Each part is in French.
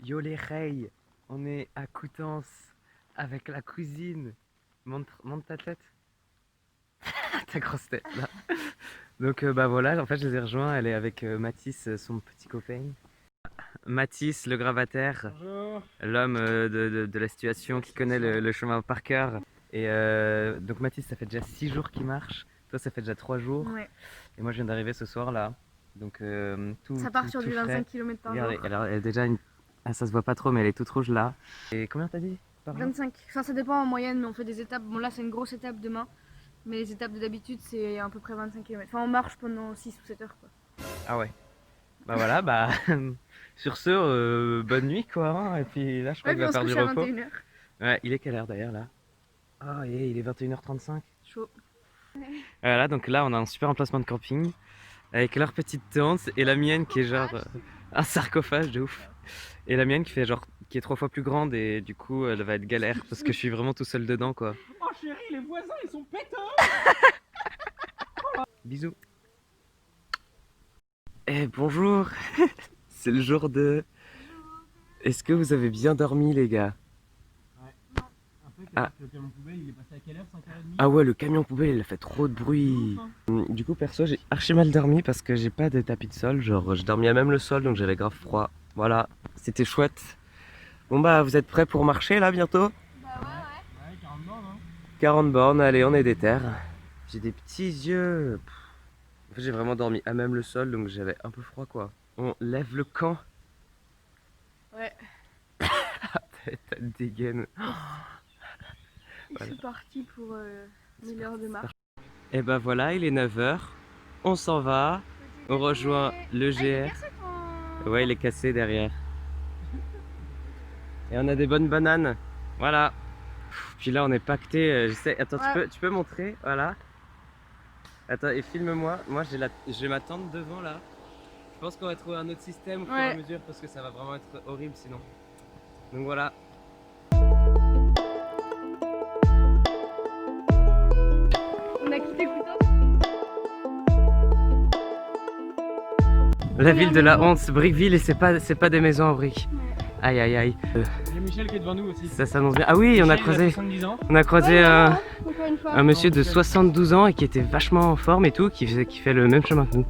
Yo les reilles, on est à Coutances avec la cousine. Montre ta tête. Ta grosse tête là. Donc bah voilà, en fait je les ai rejoints, elle est avec Mathis, son petit copain. Mathis, le gravataire, l'homme de la situation qui connaît le chemin par cœur. Et donc Mathis, ça fait déjà 6 jours qu'il marche. Toi, ça fait déjà 3 jours. Ouais. Et moi, je viens d'arriver ce soir là. Donc ça part sur du 25 km par Regarde, jour. elle est déjà ah, ça se voit pas trop, mais elle est toute rouge là. Et combien t'as dit par jour? 25. Enfin, ça dépend en moyenne, mais on fait des étapes. Bon, là, c'est une grosse étape demain. Mais les étapes de d'habitude, c'est à peu près 25 km. Enfin, on marche pendant 6 ou 7 heures, quoi. Ah ouais. Bah voilà, bah sur bonne nuit quoi. Hein. Et puis là, je crois qu'il va faire du repos. 21 h. Ouais, il est quelle heure d'ailleurs là? Ah, il est 21h35. Chaud. Voilà, donc là, on a un super emplacement de camping avec leur petite tente et la mienne qui est genre un sarcophage de ouf. Et la mienne qui fait genre qui est 3 fois plus grande et du coup, elle va être galère parce que je suis vraiment tout seul dedans quoi. Oh chérie, les voisins ils sont péteurs. Bisous. Eh bonjour. C'est le jour de... Est-ce que vous avez bien dormi les gars? Ah. Le camion poubelle il est passé à quelle heure? 5h30? Ah ouais, le camion poubelle il a fait trop de bruit. Du coup perso j'ai archi mal dormi parce que j'ai pas de tapis de sol. Genre je dormais à même le sol donc j'avais grave froid. Voilà, c'était chouette. Bon bah vous êtes prêts pour marcher là bientôt? Bah ouais. Ouais, 40 bornes hein. 40 bornes, allez on est déter. J'ai des petits yeux. En fait j'ai vraiment dormi à même le sol donc j'avais un peu froid quoi. On lève le camp. Ouais. T'as une dégaine. Je suis parti pour 1000 heures de marche. Et bah voilà, il est 9h. On s'en va. On rejoint le GR. Ouais, il est cassé derrière. Et on a des bonnes bananes. Voilà. Puis là, on est pacté. Attends, ouais. tu peux montrer. Voilà. Attends, et filme-moi. Moi, j'ai ma tente devant là. Je pense qu'on va trouver un autre système au fur et à mesure parce que ça va vraiment être horrible sinon. Donc voilà. On a quitté Coutances. La ville de la honte, Briqueville, et c'est pas des maisons en briques. Ouais. Aïe aïe aïe. Il y a Michel qui est devant nous aussi. Ça s'annonce bien. Ah oui, on a croisé. On a croisé un monsieur de 72 ans et qui était vachement en forme et tout, qui fait le même chemin que nous.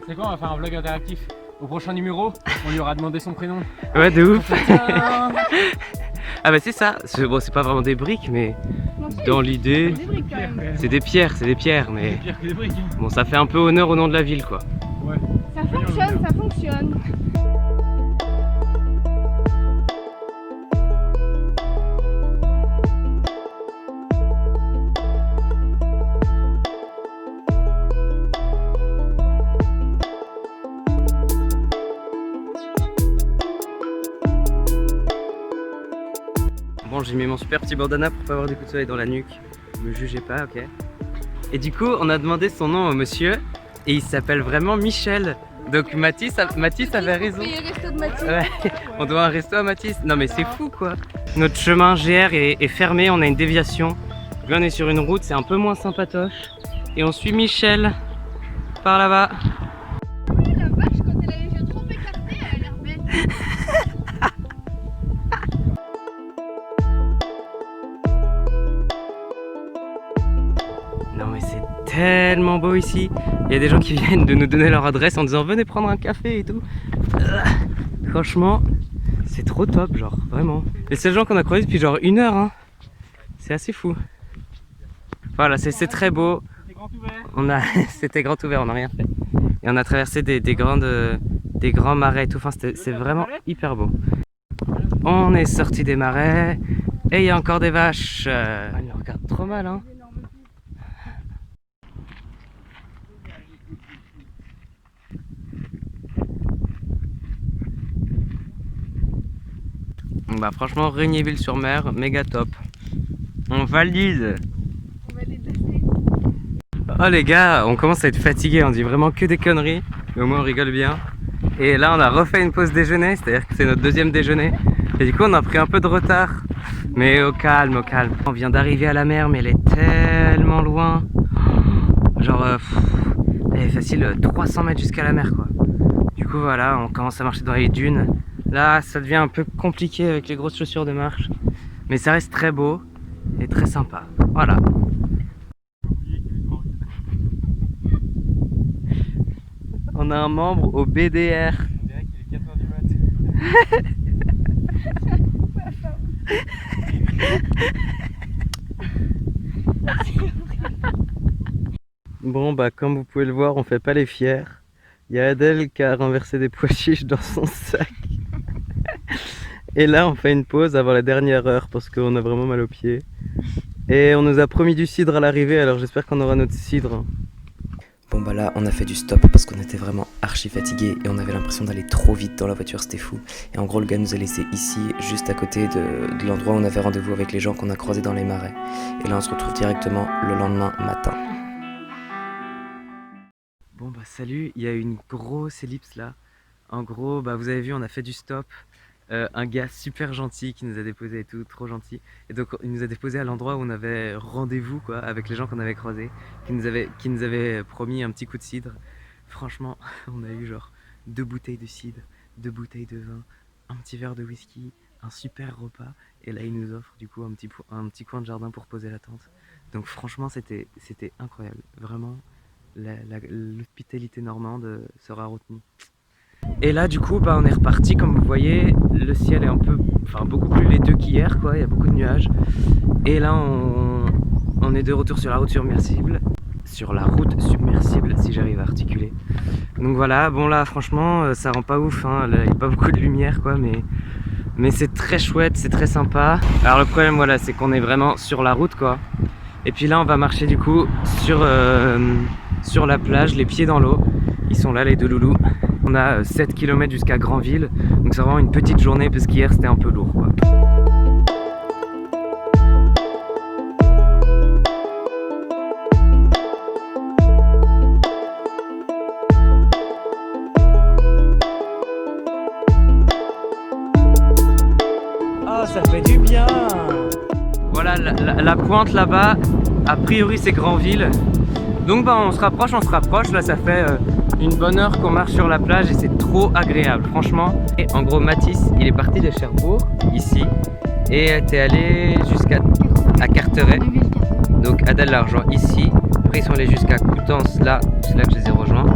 C'est quoi, on va faire un vlog interactif. Au prochain numéro, on lui aura demandé son prénom. Ouais, de ouf. Ah bah c'est ça. Bon, c'est pas vraiment des briques, mais dans l'idée, c'est des pierres, mais C'est pire que des briques. Hein. bon, ça fait un peu honneur au nom de la ville, quoi. Ouais. Ça fonctionne, ça fonctionne. Bon, j'ai mis mon super petit bandana pour pas avoir des coups de soleil dans la nuque. Me jugez pas, ok. Et du coup, on a demandé son nom au monsieur et il s'appelle vraiment Michel. Donc Mathis avait raison. Ouais, on doit un resto à Mathis. Non mais c'est fou quoi. Notre chemin GR est fermé, on a une déviation. Là on est sur une route, c'est un peu moins sympatoche. Et on suit Michel par là-bas. Oui, la vache, quand elle a les yeux trop écartés, elle a l'air bête. Non mais c'est tellement beau ici. Il y a des gens qui viennent de nous donner leur adresse en disant venez prendre un café et tout. Franchement, c'est trop top, genre vraiment. Et c'est les gens qu'on a croisés depuis genre 1 heure. Hein. C'est assez fou. Voilà, c'est très beau. C'était grand ouvert, on n'a rien fait. Et on a traversé des grands marais et tout. Enfin, c'est vraiment hyper beau. On est sorti des marais et il y a encore des vaches. Ils nous regardent trop mal, hein. Bah franchement, Regnéville-sur-Mer, méga top. On valide. Oh les gars, on commence à être fatigué, on dit vraiment que des conneries, mais au moins on rigole bien. Et là on a refait une pause déjeuner, c'est-à-dire que c'est notre deuxième déjeuner. Et du coup on a pris un peu de retard, mais au calme, au calme. On vient d'arriver à la mer, mais elle est tellement loin. Genre, elle est facile 300 mètres jusqu'à la mer quoi. Du coup voilà, on commence à marcher dans les dunes. Là, ça devient un peu compliqué avec les grosses chaussures de marche. Mais ça reste très beau et très sympa. Voilà. On a un membre au BDR. On dirait qu'il est 4h du mat. Bon bah comme vous pouvez le voir, on fait pas les fiers. Il y a Adèle qui a renversé des pois chiches dans son sac. Et là on fait une pause avant la dernière heure parce qu'on a vraiment mal aux pieds. Et on nous a promis du cidre à l'arrivée, alors j'espère qu'on aura notre cidre. Bon bah là on a fait du stop parce qu'on était vraiment archi fatigués et on avait l'impression d'aller trop vite dans la voiture, c'était fou. Et en gros le gars nous a laissé ici, juste à côté de l'endroit où on avait rendez-vous avec les gens qu'on a croisés dans les marais. Et là on se retrouve directement le lendemain matin. Bon bah salut, il y a une grosse ellipse là. En gros bah vous avez vu on a fait du stop. Un gars super gentil qui nous a déposé et tout, trop gentil. Et donc il nous a déposé à l'endroit où on avait rendez-vous quoi, avec les gens qu'on avait croisés, qui nous avaient promis un petit coup de cidre. Franchement, on a eu genre 2 bouteilles de cidre, 2 bouteilles de vin, un petit verre de whisky, un super repas. Et là il nous offre du coup un petit coin de jardin pour poser la tente. Donc franchement c'était incroyable. Vraiment, l'hospitalité normande sera retenue. Et là du coup bah on est reparti, comme vous voyez le ciel est beaucoup plus laiteux qu'hier quoi, il y a beaucoup de nuages. Et là on est de retour sur la route submersible, si j'arrive à articuler. Donc voilà, bon là franchement ça rend pas ouf, hein. Là, il n'y a pas beaucoup de lumière quoi, mais c'est très chouette, c'est très sympa. Alors le problème voilà c'est qu'on est vraiment sur la route quoi. Et puis là on va marcher du coup sur la plage, les pieds dans l'eau. Ils sont là les deux loulous. On a 7 km jusqu'à Granville, donc c'est vraiment une petite journée parce qu'hier c'était un peu lourd quoi. Oh ça fait du bien. Voilà la pointe là-bas, a priori c'est Granville. Donc bah on se rapproche, là ça fait une bonne heure qu'on marche sur la plage et c'est trop agréable franchement. Et en gros Mathis il est parti de Cherbourg ici et t'es allé jusqu'à Carteret. Donc Adèle l'a rejoint ici, après ils sont allés jusqu'à Coutances, là c'est là que je les ai rejoints.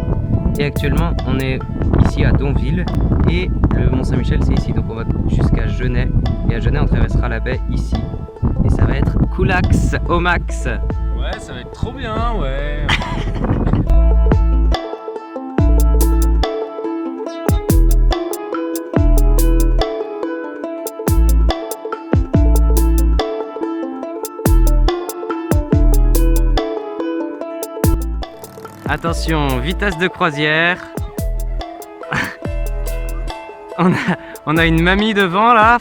Et actuellement on est ici à Donville et le Mont Saint-Michel c'est ici, donc on va jusqu'à Genêt. Et à Genêt on traversera la baie ici et ça va être coolax au max. Ouais, ça va être trop bien, ouais. Attention, vitesse de croisière. on a une mamie devant là.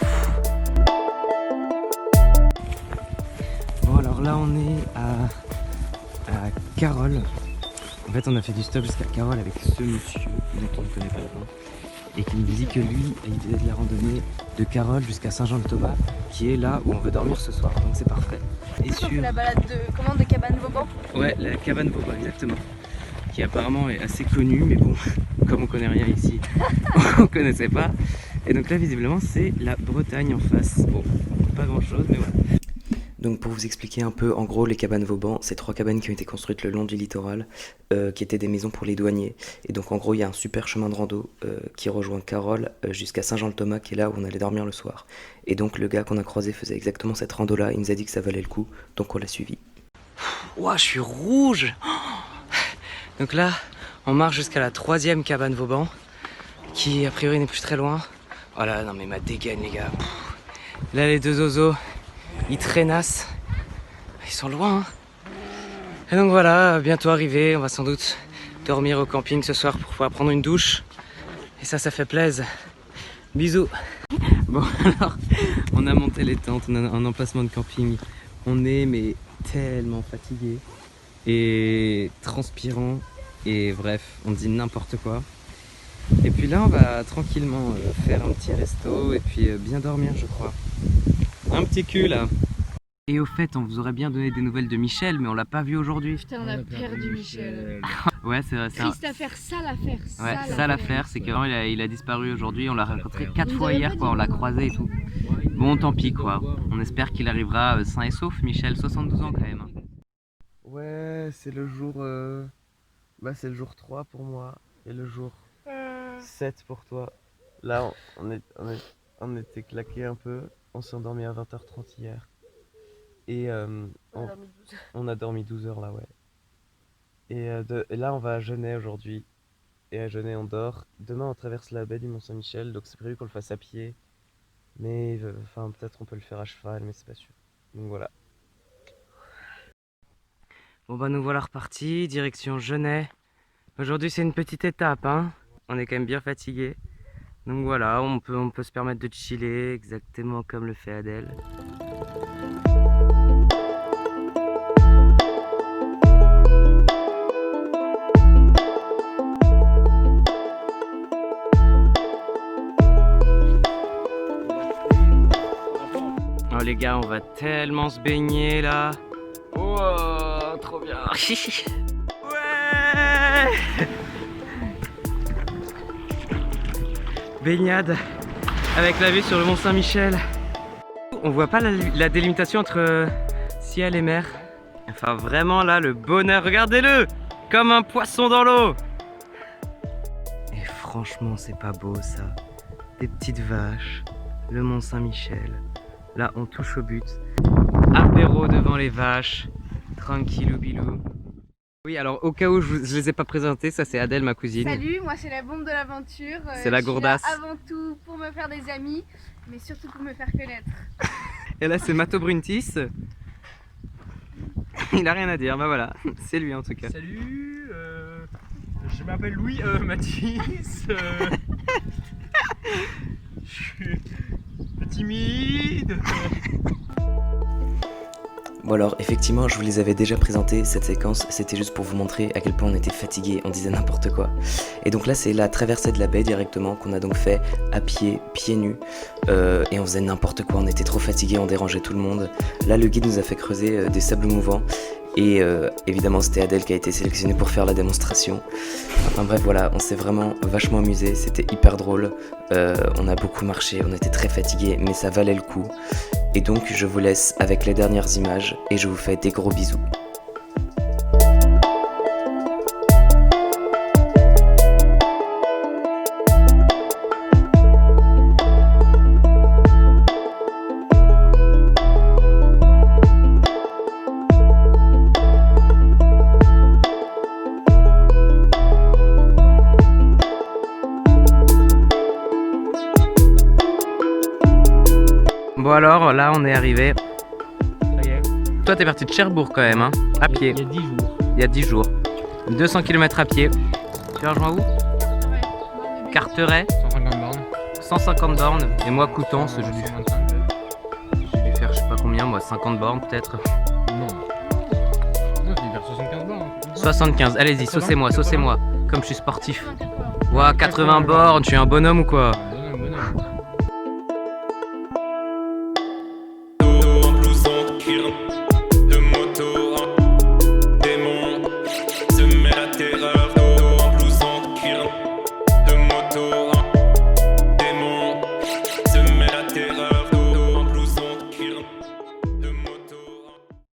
Bon alors là on est à Carole. En fait on a fait du stop jusqu'à Carole avec ce monsieur dont on ne connaît pas le nom et qui nous dit que lui il faisait de la randonnée de Carole jusqu'à Saint-Jean-le-Taubat qui est là où on veut dormir ce soir, donc c'est parfait. Et on fait la balade de cabane Vauban. Ouais, la cabane Vauban exactement, qui apparemment est assez connue, mais bon comme on connaît rien ici on connaissait pas. Et donc là visiblement c'est la Bretagne en face. Bon, pas grand chose mais voilà. Donc pour vous expliquer un peu, en gros les cabanes Vauban, c'est 3 cabanes qui ont été construites le long du littoral, qui étaient des maisons pour les douaniers. Et donc en gros il y a un super chemin de rando qui rejoint Carole jusqu'à Saint-Jean-le-Taubat, qui est là où on allait dormir le soir. Et donc le gars qu'on a croisé faisait exactement cette rando là, il nous a dit que ça valait le coup, donc on l'a suivi. Ouah, je suis rouge. Donc là on marche jusqu'à la 3e cabane Vauban, qui a priori n'est plus très loin. Oh là, non mais ma dégaine les gars. Là les deux zozos, ils traînassent, ils sont loin hein. Et donc voilà, bientôt arrivé, on va sans doute dormir au camping ce soir pour pouvoir prendre une douche. Et ça fait plaisir. Bisous. Bon alors, on a monté les tentes, on a un emplacement de camping. On est mais tellement fatigué et transpirant et bref, on dit n'importe quoi. Et puis là on va tranquillement faire un petit resto et puis bien dormir je crois. Un petit cul là. Et au fait on vous aurait bien donné des nouvelles de Michel mais on l'a pas vu aujourd'hui. Putain on a perdu Michel. Ouais, c'est vrai. Triste affaire, sale affaire. Ouais, ça l'affaire, c'est qu'il a disparu aujourd'hui. On l'a rencontré 4 fois hier, quoi. On l'a croisé et tout. Bon, tant pis, quoi. On espère qu'il arrivera sain et sauf. Michel, 72 ans quand même. Hein. Ouais, c'est le jour. C'est le jour 3 pour moi et le jour 7 pour toi. Là, on était claqués un peu. On s'est endormi à 20h30 hier. Et on a dormi 12 heures là, ouais. Et là, on va à Genève aujourd'hui. Et à Genève, on dort. Demain, on traverse la baie du Mont-Saint-Michel. Donc, c'est prévu qu'on le fasse à pied. Mais peut-être on peut le faire à cheval, mais c'est pas sûr. Donc voilà. Bon, bah, nous voilà repartis. Direction Genève. Aujourd'hui, c'est une petite étape, hein. On est quand même bien fatigué. Donc voilà, on peut se permettre de chiller exactement comme le fait Adèle. Oh les gars, on va tellement se baigner là. Oh, trop bien. Ouais. Baignade avec la vue sur le Mont Saint-Michel. On voit pas la délimitation entre ciel et mer. Enfin vraiment là, le bonheur, regardez-le, comme un poisson dans l'eau. Et franchement, c'est pas beau ça. Des petites vaches, le Mont Saint-Michel. Là, on touche au but. Apéro devant les vaches, tranquillou bilou. Oui, alors au cas où je les ai pas présentés, ça c'est Adèle, ma cousine. Salut, moi c'est la bombe de l'aventure. C'est la gourdasse. Je suis là avant tout pour me faire des amis, mais surtout pour me faire connaître. Et là c'est Mato Bruntis. Il a rien à dire, bah voilà, c'est lui en tout cas. Salut, je m'appelle Louis Mathis. Je suis timide. Bon alors effectivement je vous les avais déjà présentés, cette séquence c'était juste pour vous montrer à quel point on était fatigué, on disait n'importe quoi. Et donc là c'est la traversée de la baie directement qu'on a donc fait à pied, pieds nus, et on faisait n'importe quoi, on était trop fatigués, on dérangeait tout le monde. Là le guide nous a fait creuser des sables mouvants et évidemment c'était Adèle qui a été sélectionnée pour faire la démonstration. Enfin bref voilà, on s'est vraiment vachement amusé, c'était hyper drôle, on a beaucoup marché, on était très fatigués mais ça valait le coup. Et donc je vous laisse avec les dernières images et je vous fais des gros bisous. Bon alors, là on est arrivé. Ça y est, Toi t'es parti de Cherbourg quand même, hein, à pied. il y a 10 jours. Il y a 10 jours. 200 km à pied. Tu as rejoint où? Ouais, Carteret, 150 bornes. 150 bornes. Et moi Coutances, j'ai dû 125. faire je sais pas combien, moi 50 bornes peut-être. Non. Non, tu vas faire 75 bornes. 75, allez-y, 80, saucez-moi, 80. saucez-moi. Comme je suis sportif. 80. Ouah, 80 bornes, tu es un bonhomme ou quoi? Bonhomme.